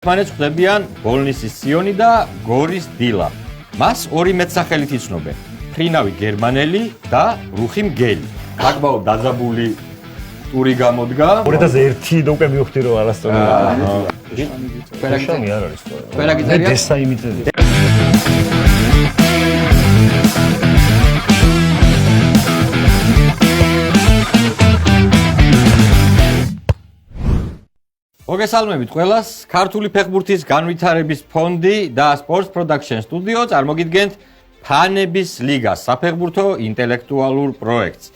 მანეც ხდებიან ბოლნისის სიონი და გორის დილა. მას ორი მეტსახელით იცნობენ. ფრინავი გერმანელი და რუხი მგელი. საკმაოდ დაძაბული ტური გამოდგა. 2001 უკვე მივხვდი რომ არასწორია. ყველანი არ არის სწორი. ყველა გიწერია? დესა იმიწევია. მოგესალმებით ყველას. ქართული ფეხბურთის განვითარების ფონდი და Sports Production Studio წარმოგიდგენთ ფანების ლიგას, საფეხბურთო ინტელექტუალურ პროექტს.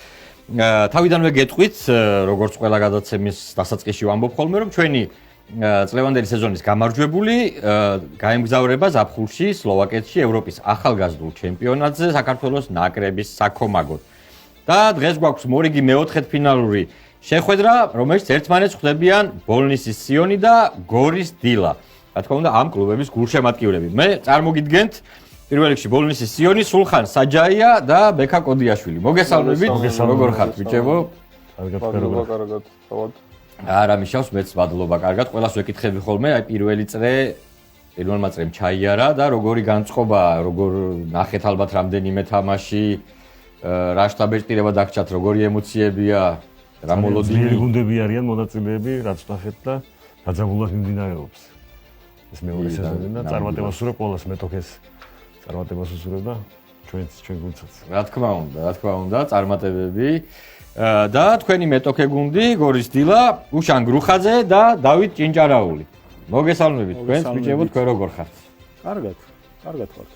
თავიდანვე გეტყვით, როგორც ყველა გადაცემის დასაწყისში ვამბობ ხოლმე, რომ ჩვენი წლევანდელი სეზონის გამარჯვებული გაემგზავრება ზაფხულში სლოვაკეთში ევროპის ახალგაზრდულ ჩემპიონატზე საქართველოს ნაკრების საქომაგოდ. და დღეს გვაქვს მორიგი მეოთხედფინალური შეხვედრა, რომელიც ერთმანეთს ხვდებიან ბოლნისის სიონი და გორის დილა. რა თქმა უნდა, ამ კლუბების გულშემატკივრები. მე წარმოგიდგენთ პირველ რიგში ბოლნისის სიონი, სულხან საჯაია და ბექა კოდიაშვილი. მოგესალმებით. როგორ ხართ, ბიჭებო? კარგად, თავად. არა, მიშავს მეც მადლობა, კარგად. ყველას ვეკითხები ხოლმე, აი პირველი პირველმა წრემ ჩაიარა და როგორი განწყობა, როგორ ნახეთ ალბათ რამდენიმე თამაში, რა შტაბეჭდირება დაგჭათ, როგორი ემოციებია. რა მოლოდინი გუნდები არიან მონაწილეები, რაც ნახეთ და დაძაბულად მიმდინარეობს. ეს მეორე სეზონი და წარმატებას უსურვებ ყოველას მეტოქეს. წარმატებას უსურვებ და ჩვენ გუნდსაც. რა თქმა უნდა, წარმატებები. და თქვენი მეტოქე გუნდი გორის დილა, უშან გრუხაძე და დავით ჭინჭარაული. მოგესალმებით თქვენს ბიჭებო, თქვენ როგორ ხართ? კარგად ხართ.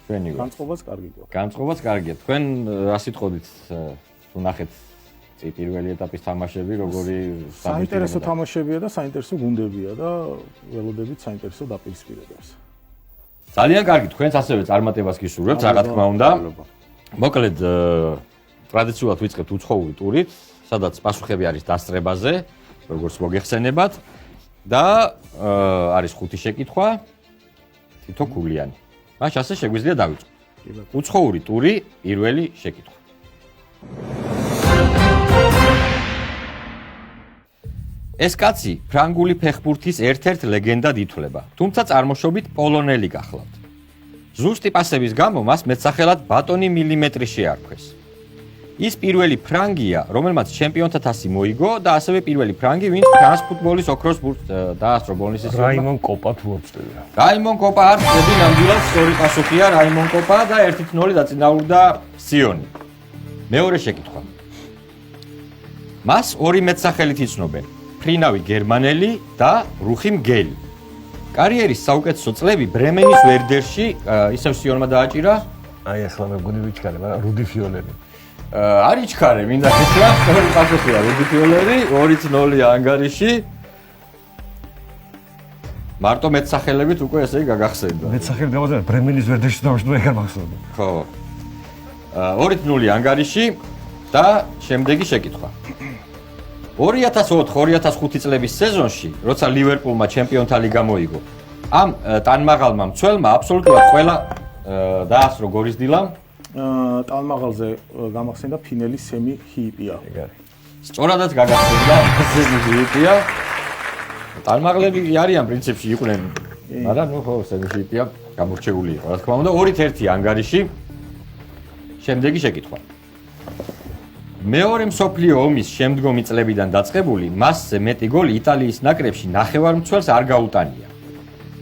ჩვენი განწყობაც კარგი გვაქვს. განწყობაც კარგია. თქვენ რა სიტყვით თუ ნახეთ პირველი ეტაპის თამაშები, როგორი საინტერესო თამაშებია და საინტერესო გუნდებია და ველოდებით საინტერესო დაპირისპირებებს. ძალიან კარგი, თქვენს ასევე წარმატებას გისურვებთ, რა თქმა უნდა. მოკლედ, ტრადიციულად ვიწყებთ უცხოური ტურით, სადაც პასუხები არის დასწრებაზე, როგორც მოგეხსენებათ და არის 5 შეკითხვა, თითო გულიანი. მაშ ასე შეგვიძლია დავიწყოთ. უცხოური ტური, პირველი შეკითხვა. ეს კაცი ფრანგული ფეხბურთის ერთ-ერთ ლეგენდად ითვლება, თუმცა წარმოშობით პოლონელი გახლავთ. ზუსტი პასების გამო მას მეტსახელად ბატონი მილიმეტრი შეარქვეს. ის პირველი ფრანგია, რომელმაც ჩემპიონთა თასი მოიგო და ასევე პირველი ფრანგი, ვინც ფრანს ფუტბოლის ოქროს ბურთს დაასწრო ბოლნისის სიონმა. რაიმონ კოპა თუ ვწევია. რაიმონ კოპა არ ხდება, ნამდვილად სწორი პასუხია რაიმონ კოპა და 1-0 დაწინაურდა სიონი. მეორე შეკითხვა. მას ორი მეტსახელით იცნობენ. ფრინავი გერმანელი და რუხი მგელი. კარიერის საუკეთესო წლები ბრემენის ვერდერში ისევ სიონმა დააჭირა. აი ახლა მე მგონი ვიჩქარე, მაგრამ რუდი ფიოლერი. არ იჩქარე, მინდა გითხრა, სწორი პასუხია რუდი ფიოლერი, 2-0 ანგარიში. მარტო მეტსახელებით უკვე ესე იგი გაგახსენდა. მეტსახელი დავაზარდა ბრემენის ვერდერში დამშნო ეგარ მახსოვდა. ხო. 2-0 ანგარიში და შემდეგი შეკითხვა. 2004-2005 წლების სეზონში, როცა ლივერპულმა ჩემპიონთა ლიგა მოიგო, ამ ტანმაღალმა მცველმა აბსოლუტურად ყველა დაასწრო გორის დილამ. ტანმაღალზე გამახსენდა ფინელი სემი ჰიპია. სწორადაც გაგახსენდა სემი ჰიპია. ტანმაღლები არიან პრინციპში იყვნენ, მაგრამ ნუ ხო სემი ჰიპია გამორჩეული იყო. რა თქმა უნდა, 2-1 ანგარიში. შემდეგი შეკითხვა. მეორე მსოფლიო ომის შემდგომი წლებიდან დაწყებული, მასზე მეტი გოლი იტალიის ნაკრებში ნახევარმცველს არ გაუტანია.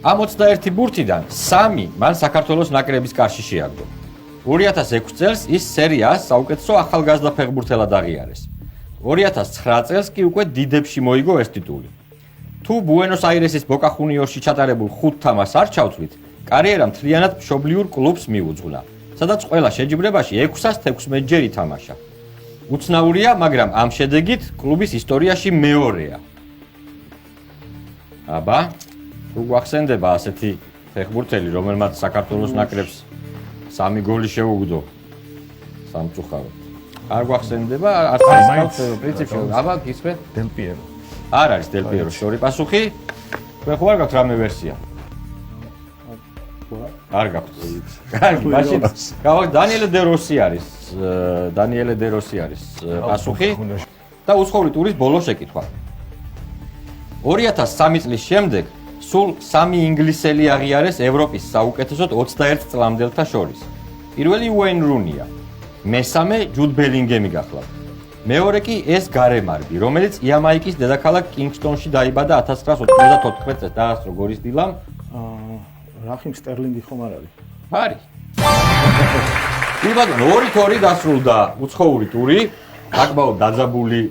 ამ 21 ბურთიდან 3 მან საქართველოს ნაკრების კარში შეაგდო. 2006 წელს ის სერიას საუკეთესო ახალგაზრდა ფეხბურთელად აღიარეს. 2009 წელს კი უკვე დიდებში მოიგო ეს ტიტული. თუ ბუენოს-აირესის ბოკა ხუნიორში ჩატარებულ 5 თამაშს არ ჩავთვლით, კარიერა მთლიანად მშობლიურ კლუბს მიუძღვნა, სადაც ყველა შეჯიბრებაში 616 ჯერ ითამაშა. უცნაურია, მაგრამ ამ შედეგით კლუბის ისტორიაში მეორეა. აბა, თუ გვახსენდება ასეთი ფეხბურთელი, რომელმაც საქართველოს ნაკრებს 3 გოლი შეუგდო სამწუხაროდ. არ გვახსენდება, არც ის პრინციპში, აბა, გისმენთ? დელ პიერო. არ არის დელ პიეროს სწორი პასუხი. თქვენ ხო არ გაქვთ რამე ვერსია? არ გაქვთ. კარგი, მაშინ გავაკეთე დანიელე დე როსი არის პასუხი და უცხოური ტურის ბოლო შეკითხვა. 2003 წლის შემდეგ სულ 3 ინგლისელი აღიარეს ევროპის საუკეთესოდ 21 წლამდელთა შორის. პირველი უეინ რუნია, მესამე ჯუდ ბელინგემი გახლავთ. მეორე კი ეს გარემარბი, რომელიც იამაიკის დედაქალაქ კინგსტონში დაიბადა 1994 წელს დაასწრო გორის დილამ. რახიმ სტერლინგი ხომ არ არის? არის. იბადო 2-2 დასრულდა უცხოური ტური, საკმაოდ დაძაბული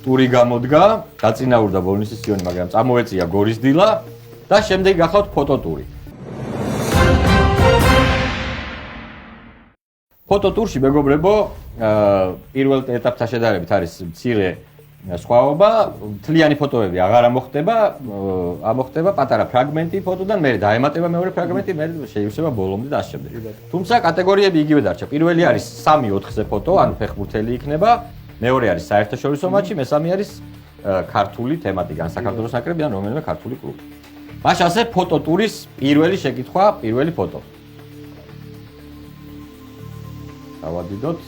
ტური გამოდგა, დაწინაურდა ბოლნისის სიონი, მაგრამ წამოეწია გორის დილა და შემდეგ გახავთ ფოტოტური. ფოტოტურში მეგობრებო, პირველ ეტაპთან შედარებით არის მცირე სხვაობა, მთლიანი ფოტოები აღარ ამოხდება პატარა ფრაგმენტი ფოტოდან, მერე დაემატება მეორე ფრაგმენტი, მერე შეივსება ბოლომდე და ასე შემდეგ. თუმცა კატეგორიები იგივე დარჩა. პირველი არის 3-4-ზე ფოტო, ანუ ფეხბურთელი იქნება, მეორე არის საერთაშორისო მატჩი, მესამე არის ქართული თემატიკა, ან საქართველოს ნაკრები, ან რომელიმე ქართული კლუბი. მაშინ ასე ფოტოტურის პირველი შეკითხვა, პირველი ფოტო. დავადიდოთ.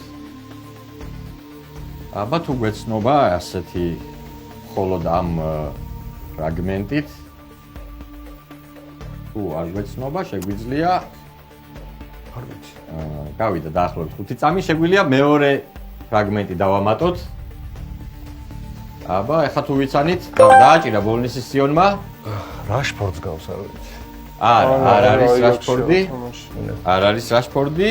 აბა თუ გვეცნობა ასეთი მხოლოდ ამ ფრაგმენტით. თუ არ გვეცნობა, შეგვიძლია არ ვიცი. გავიდა დაახლოებით 5 წამი, შეგვიძლია მეორე ფრაგმენტი დავამატოთ. აბა, ეხლა თუ ვიცანით, დააჭირა ბოლნისის სიონმა. რაშფორდს გავს არ ვიცი. არ არის რაშფორდი. არ არის რაშფორდი.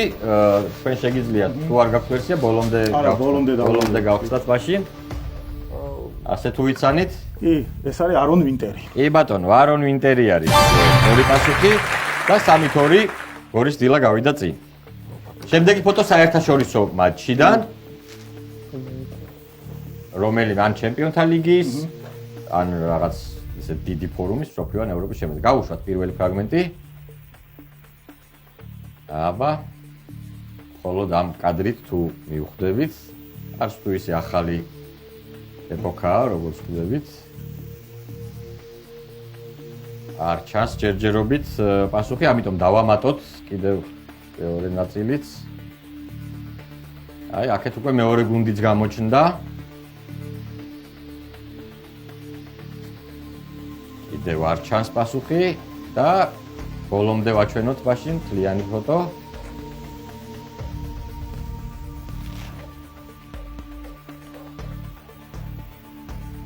თქვენ შეგიძლიათ თუ არ გაქვთ ვერსია, ბოლომდე გავხსნათ მაშინ. ასე თუ ვიცანით? კი, ეს არის არონ ვინტერი. კი ბატონო, არონ ვინტერი არის. ორი პასუხი და 3-2 გორის დილა გავიდა წინ. შემდეგი ფოტო საერთაშორისო მატჩიდან. რომელიმე ან ჩემპიონთა ლიგის, ან რაღაც ისე დიდი ფორუმის, მსოფლიო ან ევროპის შემდგომ. გავუშვათ პირველი ფრაგმენტი. აბა. მხოლოდ ამ კადრით თუ მივხვდებით, არც თუ ისე ახალი ეპოქაა, როგორც ხვდებით. არ ჩანს ჯერჯერობით პასუხი, ამიტომ დავამატოთ კიდევ მეორე ნაწილიც. აი, აქეთ უკვე მეორე გუნდიც გამოჩნდა. კიდევ არ ჩანს პასუხი და ბოლომდე ვაჩვენოთ მაშინ მთლიანი ფოტო.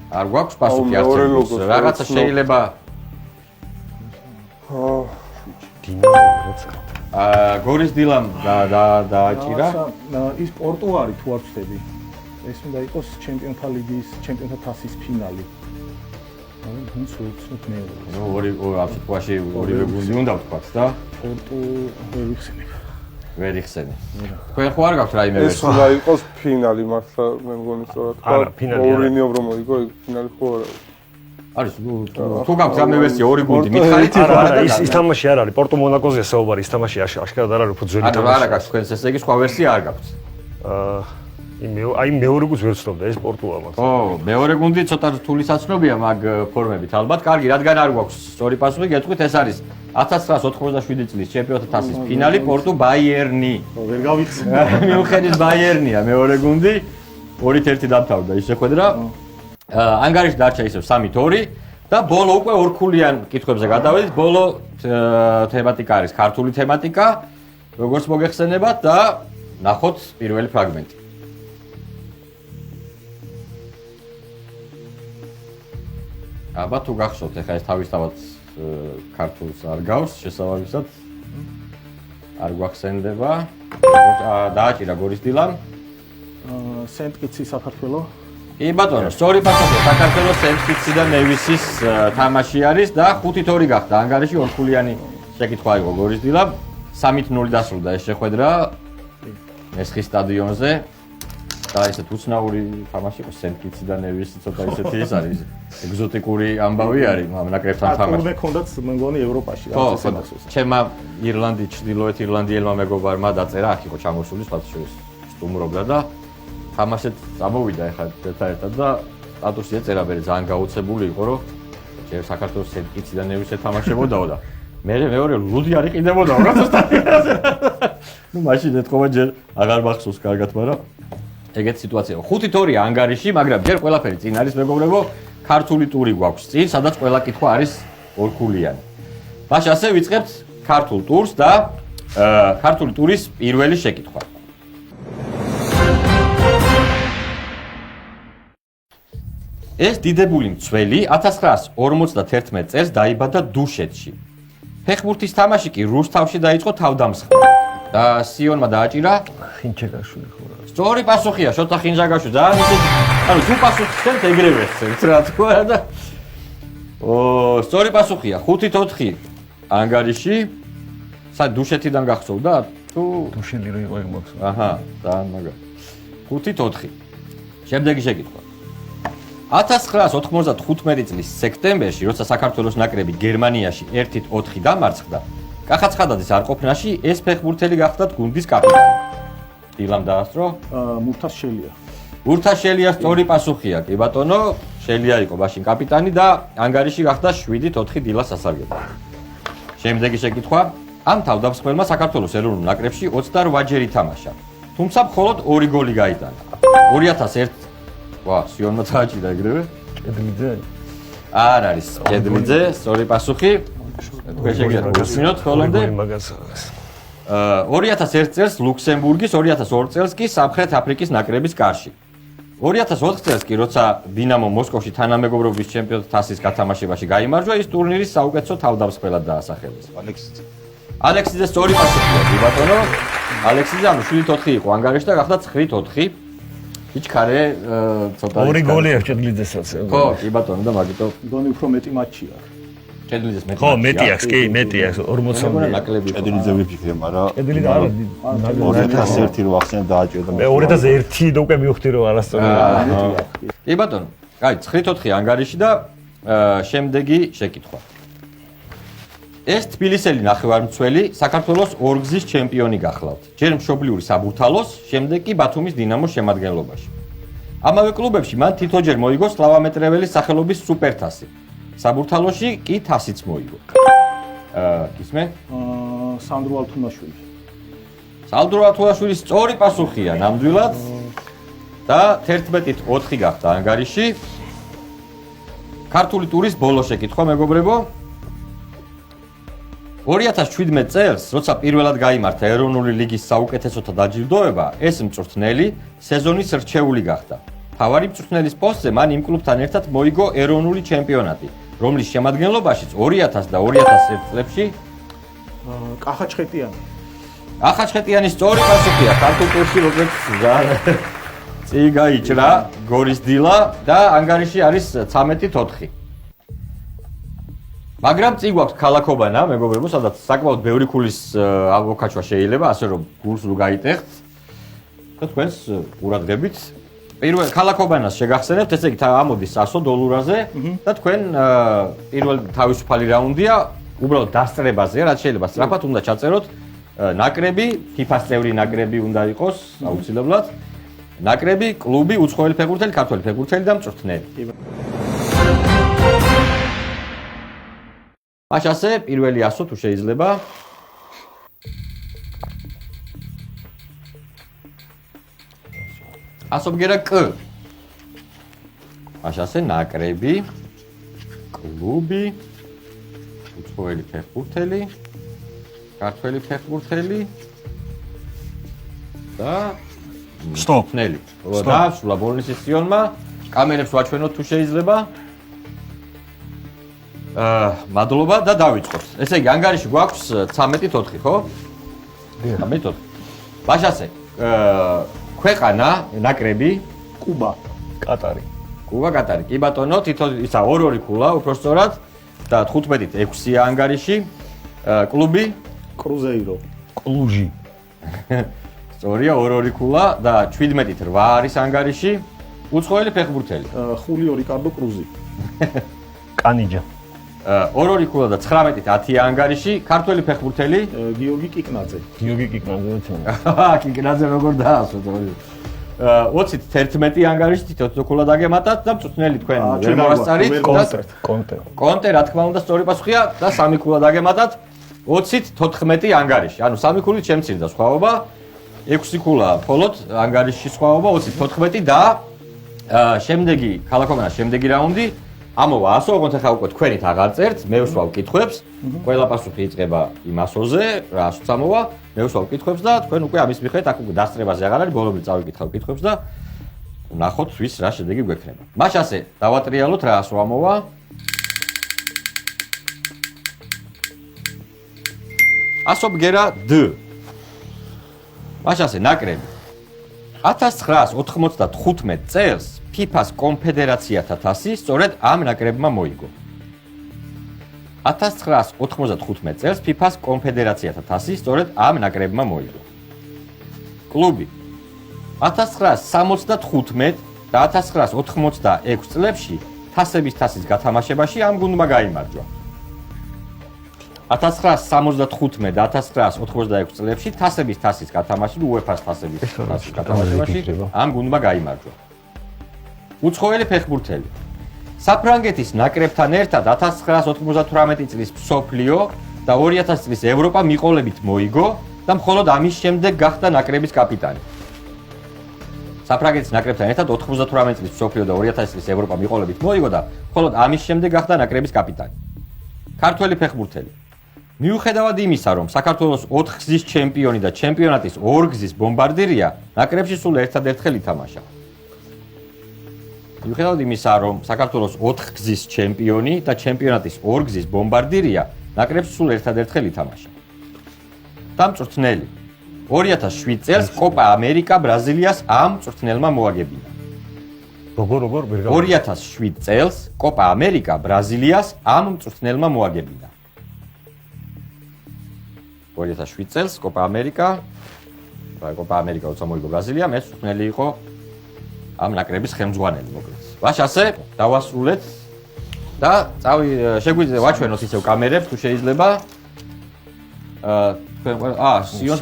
არ გვაქვს პასუხი არც ერთ. რაღაცა შეიძლება გორის დილამ დააჭირა. ის პორტუარი თუ არ ვწდები. ეს უნდა იყოს ჩემპიონთა ლიგის, ჩემპიონთა თასის ფინალი. გუნდს ვეცნობ მეორე. ნუ ორი ამ სიტუაციაში ორივე გუნდი უნდა ვთქვათ და პორტუ ვერ ვიხსენებ. ვერ იხსენე. თქვენ ხო არ გაქვთ რაიმე ეს უნდა იყოს ფინალი მართლა მე მგონი სწორად. არა, ფინალი არა. მოურინიო რომ მოიგო, ფინალი ხო არა. არის თუ გაქვთ რამე ვერსია ორი გუნდი მითხარით არა, ის თამაში არ არის. პორტუ მონაკოზია საუბარი, ის თამაში აშკარად არ არის უფრო ძველი თამაში. არა გაქვთ თქვენს ესე იგი სხვა ვერსია არ გაქვთ. აი მეორე გუნდს ვერ ვცნობ და ეს პორტუა მაგ. ო, მეორე გუნდი ცოტა რთული საცნობია მაგ ფორმებით ალბათ. კარგი, რადგან არ გვაქვს სწორი პასუხი, გეტყვით ეს არის 1987 წლის ჩემპიონთა თასის ფინალი პორტუ ბაიერნი. ვერ გავიხსენე. მიუხედავად ბაიერნია მეორე გუნდი 2-1 დამთავრდა ის შეხვედრა. ანგარიში დარჩა ისევ 3-2 და ბოლო უკვე ორქულიან კითხვებზე გადავედით. ბოლო თემატიკა არის ქართული თემატიკა, როგორც მოგეხსენებათ და ნახოთ პირველი ფრაგმენტი. აბა თუ გახსოვთ, ეხლა ეს თავისთავად ქართულს არ გავს შესაბამისად არ გვახსენდება. დააჭირა გორის დილამ. სენტ-კიტსი საქართველო. კი ბატონო, სწორი პასუხი საქართველოს სენტ-კიტსი და ნევისის თამაში არის და 5-2 გახდა ანგარიში ორქულიანი შეკითხვა იყო გორის დილამ. 3-0 დასრულდა ეს შეხვედრა მესხის სტადიონზე. და ესეთ უცნაური თამაში იყო სენტ-კიტსი და ნევისი ცოტა ისეთი ის არის ეგზოტიკური ამბავი არის ამ ნაკრებთან თამაში. თურმე ქონდათ მე მგონი ევროპაში რაღაც ესეც. ჩემმა ირლანდი, ჩრდილოეთ ირლანდიელმა მეგობარმა დაწერა, აქ იყო ჩამოსული სხვადასხვა სტუმრობდა და თამაშეთ წამოვიდა ეხლა ერთად და სტატუსი ეწერა მე ძალიან გაუცებული იყო რომ ჯერ საქართველოს სენტ-კიტსი და ნევისი ეთამაშებოდაო და მეორე ლუდი არ იყიდებოდა რაღაცა სტადიონზე. ნუ მაშინ ეთქობა ჯერ აღარ მახსოვს კარგად, მაგრამ ეგეთ სიტუაცია. 5-2 ანგარიში, მაგრამ ჯერ ყველაფერი წინ არის მეგობრებო. ქართული ტური გვაქვს წინ, სადაც ყველა კითხვა არის ორქულიანი. მაშინ ასე ვიწყებთ ქართულ ტურს და ქართული ტურის პირველი შეკითხვა. ეს დიდებული მცველი 1951 წელს დაიბადა დუშეთში. ფეხბურთის თამაში კი რუსთავში დაიწყო თავდამსხმელი. და სიონმა დააჭირა ხინჩეგაშვილი ხო რა. სწორი პასუხია, შოთა ხინჯაგაშვილი. ძალიან ისეთი, ანუ თუ პასუხს შევთ ეგრევე ხსენთ რა თქვა და სწორი პასუხია 5-4 ანგარიში. დუშეთიდან გახსოვდა თუ დუშელი რო იყო ეგ მაქვს. აჰა, ძალიან მაგარი. 5-4. შემდეგი შეკითხვა. 1995 წლის სექტემბერში, როცა საქართველოს ნაკრები გერმანიაში 1-4 დამარცხდა, კახაცხადაძის არყოფნაში ეს ფეხბურთელი გახდა გუნდის კაპიტანი. დილამ დაასწრო? მურთას შელია. მურთას შელია სწორი პასუხია, კი ბატონო, შელია იყო მაშინ კაპიტანი და ანგარიში გახდა 7-4 დილას ასარგებლად. შემდეგი შეკითხვა. ამ თავდამსხმელმა საქართველოს ეროვნულ ნაკრებში 28 ჯერ ითამაშა, თუმცა მხოლოდ 2 გოლი გაიტანა. 2001 სიონმა დააჭირა ეგრევე? კედლიძე? არ არის კედლიძე, სწორი პასუხი. თქვენ შეგიძლიათ გუსმინოთ ბოლომდე. 2001 წელს ლუქსემბურგის, 2002 წელს კი სამხრეთ აფრიკის ნაკრების კარში. 2004 წელს კი როცა დინამო მოსკოვში თანამეგობრობის ჩემპიონთა თასის გათამაშებაში გაიმარჯვა, ის ტურნირის საუკეთესო თავდამსხმელად დაასახელეს. ალექსიძე სწორი პასუხია, კი ბატონო. ალექსიძე ანუ 7-4 იყო ანგარიში და გახდა 9-4. იჩქარე ცოტა 2 გოლი აქვს კედლიძესაც. ხო, კი ბატონო და მაგიტო მგონი უფრო მეტი მატჩი აქვს. კედლიძეს მეტი. ხო, მეტი აქვს, კი, მეტი აქვს 40 ნაკლები. კედლიძე ვიფიქრე, მაგრამ კედლიძე არა 2001 რო ახსენე დააჭირდა. მე 2001 და უკვე მივხვდი რომ არასწორი. კი ბატონო. აი 9-4 ანგარიში და შემდეგი შეკითხვა. ეს თბილისელი ნახევარმცველი საქართველოს ორგზის ჩემპიონი გახლავთ. ჯერ მშობლიური საბურთალოს, შემდეგ კი ბათუმის დინამოს შემადგენლობაში. ამავე კლუბებში მან თითოჯერ მოიგო სლავამეტრეველის სახელობის სუპერთასი. საბურთალოში კი თასიც მოიგო. გისმე? სანდრო ალთუნაშვილი. სანდრო ალთუნაშვილის სწორი პასუხია ნამდვილად და 11-4 გახდა ანგარიში. ქართული ტურის ბოლო შეკითხვა მეგობრებო. 2017 წელს, როცა პირველად გაიმართა ეროვნული ლიგის საუკეთესოთა დაჯილდოება, ეს მწვრთნელი სეზონის რჩეული გახდა. მთავარი მწვრთნელის პოსტზე მან იმ კლუბთან ერთად მოიგო ეროვნული ჩემპიონატი, რომლის შემადგენლობაშიც 2000 და 2001 წლებში კახაჩხეტიანი. კახაჩხეტიანის სწორი პასუხია, ქართულ ტურში როგორც წი გაიჭრა გორის დილა და ანგარიში არის 13-4. მაგრამ წი გვაქვს ქალაქობანა, მეგობრებო, სადაც საკმაოდ ბევრი ქულის ავოკაჩვა შეიძლება, ასე რომ გულს რო გაიტეხთ და თქვენს ყურადღებით პირველ ქალაქობანას შეგახსენებთ, ესე იგი ამოდის 100 დოლარზე და თქვენ პირველ თავისუფალი რაუნდია, უბრალოდ დასწრებაზე, რაც შეიძლება სწრაფად უნდა ჩაწეროთ ნაკრები, FIFA-ს წევრი ნაკრები უნდა იყოს აუცილებლად. ნაკრები, კლუბი, უცხოელი ფეხბურთელი, ქართველი ფეხბურთელი და მწვრთნელი. მაშინ ასე პირველი 100 თუ შეიძლება. ასობგერა კ. მაშინ ასე ნაკრები, კლუბი, უცხოელი ფეხბურთელი, ქართველი ფეხბურთელი და მწვრთნელი. დაასრულა ბოლნისის სიონმა. კამერებს ვაჩვენოთ თუ შეიძლება. მადლობა და დავიწყოთ. ესე იგი, ანგარიში გვაქვს 13-4, ხო? 13-4. მაშინ ასე, ქვეყანა, ნაკრები, კუბა, კატარი. კუბა, კატარი. კი ბატონო, თითო ისა 2-2 ქულა, უпростоრად და 15-6-ია ანგარიში. კლუბი, კრუზეირო, კლუჟი. სწორია 2-2 ქულა და 17-8 არის ანგარიში. უცხოელი ფეხბურთელი. ხულიო რიკარდო კრუზი. კანიჯა. 2-2 ქულა და 19-10 ანგარიში. ქართველი ფეხბურთელი. გიორგი კიკნაძე. გიორგი კიკნაძე. კიკნაძე როგორ დაასვათ? 20-11 ანგარიში თითო ქულა დაგემატათ და მწვრთნელი თქვენ ვერ მოვასწარით და კონტე რა თქმა უნდა სწორი პასუხია და 3 ქულა დაგემატათ 20-14 ანგარიში. ანუ 3 ქულით შემცირდა სხვაობა. 6 ქულა მხოლოდ ანგარიში სხვაობა 20-14 და შემდეგი ქალაქობანა შემდეგი რაუნდი ამოვა 100, ოღონდ ახლა უკვე თქვენით აღარ წერთ, მე ვსვავ კითხვებს, ყველა პასუხი იწყება იმ 100-ზე, რა 100 ამოვა, მე ვსვავ კითხვებს და თქვენ უკვე ამის მიხედვით აქ უკვე დასწრებაზე აღარ არის, ბოლომდე წავიკითხავ კითხვებს და ნახოთ ვის რა შედეგი გვექნება. მაშ ასე დავატრიალოთ რა 100 ამოვა. ასო ბგერა D. მაშ ასე ნაკრები 1995 წელს FIFA-ს კონფედერაციათა თასი სწორედ ამ ნაკრებმა მოიგო. 1995 წელს FIFA-ს კონფედერაციათა თასი სწორედ ამ ნაკრებმა მოიგო. კლუბი 1975 და 1986 წლებში თასების თასის გათამაშებაში ამ გუნდმა გაიმარჯვა. 1975 და 1986 წლებში თასების თასის გათამაში, UEFA-ს თასების თასის გათამაშებაში ამ გუნდმა გაიმარჯვა. უცხოელი ფეხბურთელი. საფრანგეთის ნაკრებთან ერთად 1998 წლის მსოფლიო და 2000 წლის ევროპა მიყოლებით მოიგო და მხოლოდ ამის შემდეგ გახდა ნაკრების კაპიტანი. საფრანგეთის ნაკრებთან ერთად 98 წლის მსოფლიო და 2000 წლის ევროპა მიყოლებით მოიგო და მხოლოდ ამის შემდეგ გახდა ნაკრების კაპიტანი. ქართველი ფეხბურთელი. მიუხედავად იმისა, რომ საქართველოს 4 გზის ჩემპიონი და ჩემპიონატის 2 გზის ბომბარდირია, ნაკრებში სულ ერთადერთხელ ითამაშა. მიუხედავად იმისა, რომ საქართველოს 4 გზის ჩემპიონი და ჩემპიონატის 2 გზის ბომბარდირია, ნაკრებში სულ ერთადერთხელ ითამაშა. დამწვრთნელი 2007 წელს კოპა ამერიკა ბრაზილიას ამ მწვრთნელმა მოაგებინა. როგორ 2007 წელს კოპა ამერიკა ბრაზილიას ამ მწვრთნელმა მოაგებინა. 2007 წელს კოპა ამერიკა როცა მოიგო ბრაზილიამ, ეს მწვრთნელი იყო ამ ნაკრების ხელმძღვანელი მოკლედ. ვაშ ასე დავასრულეთ და შეგვიძლია ვაჩვენოთ ისევ კამერებს თუ შეიძლება. სიონს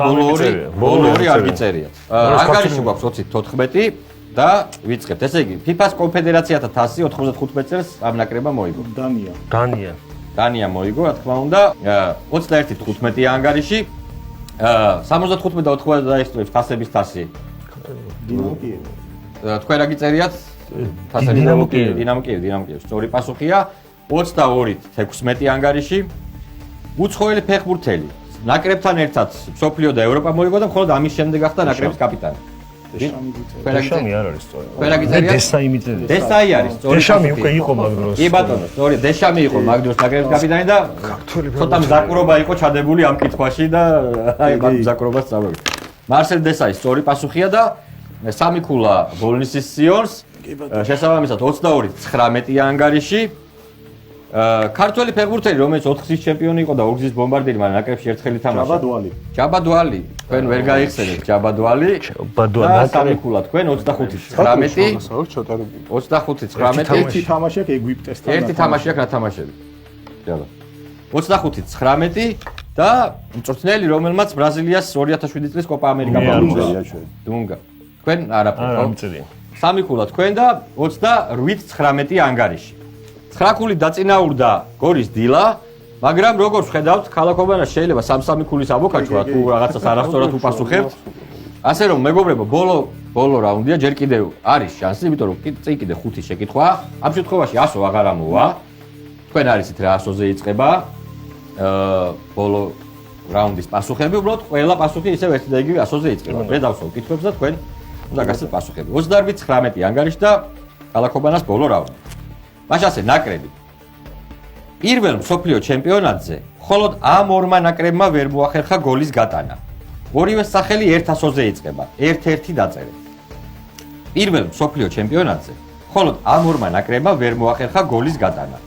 ბოლო ორი არ გიწერიათ. ანგარიში გვაქვს 2014 და ვიწყებთ. ესე იგი, FIFA-ს კონფედერაციათა თასი 95 წელს ამ ნაკრებმა მოიგო. დანია მოიგო, რა თქმა უნდა, 21-15 ანგარიში 75 და 86 წლებში თასების თასი. თქვენ რა გიწერიათ? დინამო კიევი. დინამო კიევი. სწორი პასუხია 22-16 ანგარიში. უცხოელი ფეხბურთელი. ნაკრებთან ერთად მსოფლიო და ევროპა მოიგო და მხოლოდ ამის შემდეგ გახდა ნაკრების კაპიტანი. დეშამი არ არის სწორი. თქვენ რა გიწერიათ? დესაი მიწერია. დესაი არის სწორი. დეშამი უკვე იყო მაგ დროს. კი ბატონო, სწორი, დეშამი იყო მაგ დროს ნაკრების კაპიტანი და ცოტა მზაკრობა იყო ჩადებული ამ კითხვაში და აი მაგ მზაკრობას წავევი. მარსელ დესაი სწორი პასუხია და სამი ქულა ბოლნისის სიონს, შესაბამისად 22-19 ანგარიში. ქართველი ფეხბურთელი, რომელიც 4 გზის ჩემპიონი იყო და 2 გზის ბომბარდირი, მაგრამ ნაკრებში ერთხელ ითამაშა. ჯაბადვალი. თქვენ ვერ გაიხსენებთ ჯაბადვალი. სამი ქულა თქვენ 25-19. 25-19. ერთი თამაში აქვს ეგვიპტესთან. ერთი თამაში აქვს რა თამაშები. ჯაბა. 25-19 და მწვრთნელი, რომელმაც ბრაზილიას 2007 წლის კოპა ამერიკა მოიგო. დუნგა. თქვენ არაფერი ხო? სამი ქულა თქვენ და 28-19 ანგარიში. 9 ქული დაწინაურდა გორის დილა, მაგრამ როგორც ხედავთ, ქალაქობანას შეიძლება 3-3 ქულის აბოქაჩვა თუ რაღაცას არასწორად უპასუხებთ. ასე რომ მეგობრებო, ბოლო რაუნდია, ჯერ კიდევ არის შანსი, იმიტომ რომ წინ კიდე 5 შეკითხვა. ამ შემთხვევაში 100 აღარ ამოვა. თქვენ არიცით რა 100-ზე იწყება. ბოლო რაუნდის პასუხები, უბრალოდ ყველა პასუხი ისევ ერთი და იგივე 100-ზე იწყება. მე დავსვავ კითხვებს და თქვენ უნდა გასცეთ პასუხები. 28-19 ანგარიში და ქალაქობანას ბოლო რაუნდი. მაშ ასე ნაკრები. პირველ მსოფლიო ჩემპიონატზე მხოლოდ ამ ორმა ნაკრებმა ვერ მოახერხა გოლის გატანა. ორივე სახელი 100-ზე იწყება. 1-1 დაწერეთ. პირველ მსოფლიო ჩემპიონატზე მხოლოდ ამ ორმა ნაკრებმა ვერ მოახერხა გოლის გატანა.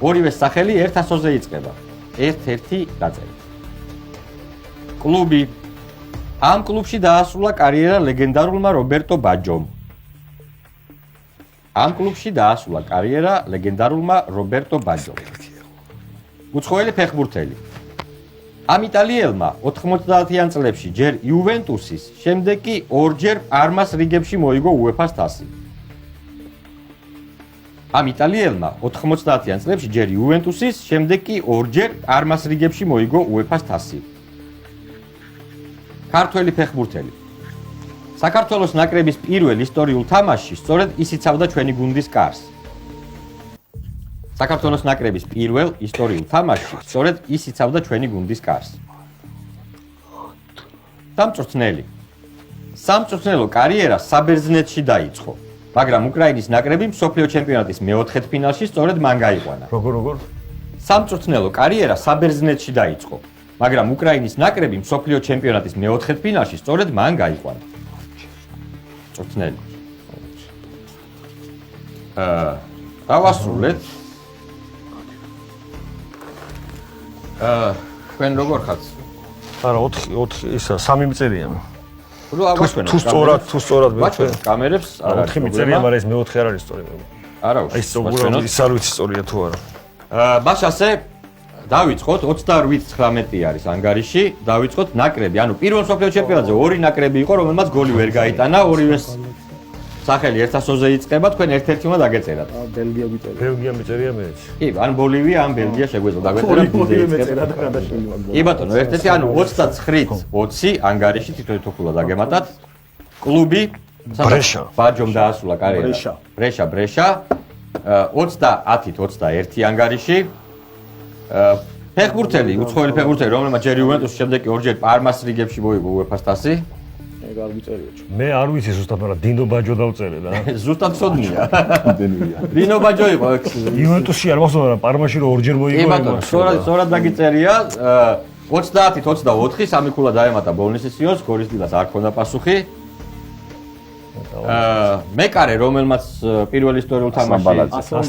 ორივე სახელი 100-ზე იწყება. 1-1 დაწერეთ. კლუბი. ამ კლუბში დაასრულა კარიერა ლეგენდარულმა რობერტო ბაჯომ. ამ კლუბში დაასრულა კარიერა ლეგენდარულმა რობერტო ბაჯომ. უცხოელი ფეხბურთელი. ამ იტალიელმა 90-იან წლებში ჯერ იუვენტუსის, შემდეგ კი ორჯერ პარმას რიგებში მოიგო UEFA-ს თასი. ამ იტალიელმა 90-იან წლებში ჯერ იუვენტუსის, შემდეგ კი ორჯერ პარმას რიგებში მოიგო UEFA-ს თასი. ქართველი ფეხბურთელი. საქართველოს ნაკრების პირველ ისტორიულ თამაშში სწორედ ის იცავდა ჩვენი გუნდის კარს. საქართველოს ნაკრების პირველ ისტორიულ თამაშში სწორედ ის იცავდა ჩვენი გუნდის კარს. სამწვრთნელო კარიერა საბერძნეთში დაიწყო, მაგრამ უკრაინის ნაკრები მსოფლიო ჩემპიონატის მეოთხედფინალში სწორედ მან გაიყვანა. როგორ? სამწვრთნელო კარიერა საბერძნეთში დაიწყო, მაგრამ უკრაინის ნაკრები მსოფლიო ჩემპიონატის მეოთხედფინალში სწორედ მან გაიყვანა. მწვრთნელი. დავასრულეთ. თქვენ როგორ ხართ? არა 4 ისა 3 მიწერია. ნუ აგვაჩვენოთ. თუ სწორად ვაჩვენოთ კამერებს, არა. 4 მიწერია, მაგრამ ეს მე-4 არ არის სწორი. არა, აი სწორად ის არ ვიცი სწორია თუ არა. მას ასე დავიწყოთ 28-19 არის ანგარიში, დავიწყოთ ნაკრები, ანუ პირველ მსოფლიო ჩემპიონატზე ორი ნაკრები იყო, რომელმაც გოლი ვერ გაიტანა, ორივეს სახელი 100-ზე იწყება, თქვენ ერთ-ერთი უნდა დაგეწერათ. ბელგია მიწერია. ბელგია მიწერია მეც. კი, ან ბოლივია, ან ბელგია შეგვეძლო დაგეწერათ. მეწერა და გადაშელი მაგ. კი ბატონო, ერთ-ერთი ანუ 29-20 ანგარიში თითოეულ თოფულა დაგემატათ. კლუბი ბრეშა. ბაჯომ დაასრულა კარიერა. ბრეშა. 30-21 ანგარიში. ფეხბურთელი, უცხოელი ფეხბურთელი, რომელმაც ჯერ იუვენტუსში, შემდეგ კი ორჯერ პარმას რიგებში მოიგო UEFA-ს თასი. ეგ არ მიწერია ჩვენ. მე არ ვიცი ზუსტად, მაგრამ დინო ბაჯო დავწერე და. ზუსტად ცოდნია. დენვია. რინო ბაჯო იყო ეგ. იუვენტუსში არ მახსოვს, მაგრამ პარმაში რო ორჯერ მოიგო. კი ბატონო, სწორად დაგიწერია. 30-24 სამი ქულა დაემატა ბონისისიოს, გორის დილას არ ქონდა პასუხი. მეკარე, რომელმაც პირველ ისტორიულ თამაში ასლან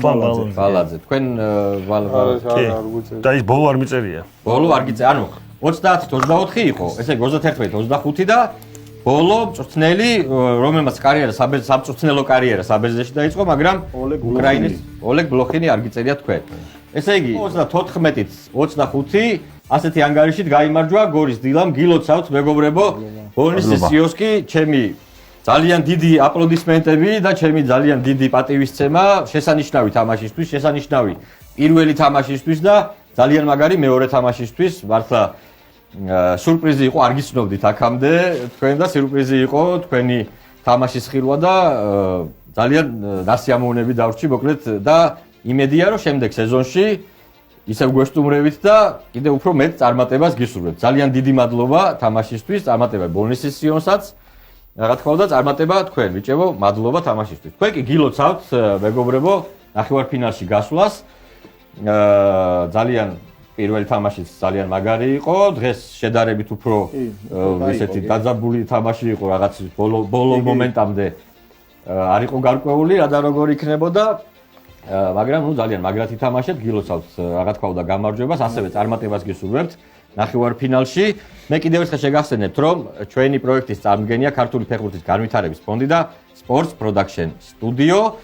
ბალაძე. თქვენ არ გვიწევს. და ის ბოლო არ მიწერია. ბოლო არ გიწე, ანუ 30-24 იყო, ესე 31-25 და ბოლო მწვრთნელი, რომელმაც კარიერა სამწვრთნელო კარიერა საბერძნეთში დაიწყო, მაგრამ უკრაინის ოლეგ ბლოხინი არ გიწერია თქვენ. ესე იგი 34-25 ასეთი ანგარიშით გაიმარჯვა გორის დილამ, გილოცავთ მეგობრებო, ბონისისიოსკი, ჩემი ძალიან დიდი აპლოდისმენტები და ჩემი ძალიან დიდი პატივისცემა შესანიშნავი თამაშისთვის, შესანიშნავი პირველი თამაშისთვის და ძალიან მაგარი მეორე თამაშისთვის. მართლა სიურპრიზი იყო, არ გიცნობდით აქამდე თქვენ და სიურპრიზი იყო თქვენი თამაშის ხილვა და ძალიან ნასიამოვნები დავრჩი მოკლედ და იმედია რომ შემდეგ სეზონში ისევ გვესტუმრებით და კიდევ უფრო მეტ წარმატებას გისურვებთ. ძალიან დიდი მადლობა თამაშისთვის, წარმატება ბონისისიონსაც. რა თქმა უნდა, წარმატება თქვენ, ბიჭებო, მადლობა თამაშისთვის. თქვენ კი გილოცავთ, მეგობრებო, ნახევარფინალში გასვლას. ძალიან პირველი თამაშიც ძალიან მაგარი იყო. დღეს შედარებით უფრო ისეთი დაძაბული თამაში იყო, რაღაც ბოლო მომენტამდე არ იყო გარკვეული, რა და როგორ იქნებოდა. მაგრამ ნუ ძალიან მაგრად ითამაშეთ, გილოცავთ, რა თქმა უნდა, გამარჯვებას, ასევე წარმატებას გისურვებთ. ნახევარფინალში. მე კიდევ ერთხელ შეგახსენებთ, რომ ჩვენი პროექტის წარმომადგენელია ქართული ფეხბურთის განვითარების ფონდი და Sports Production Studio.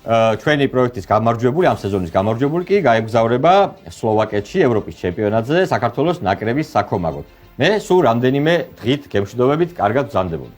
ჩვენი პროექტის გამარჯვებული, ამ სეზონის გამარჯვებული კი გაემგზავრება სლოვაკეთში ევროპის ჩემპიონატზე საქართველოს ნაკრების საქომაგოდ. მე სულ რამდენიმე დღით გემშვიდობებით, კარგად ვზანდებოდი.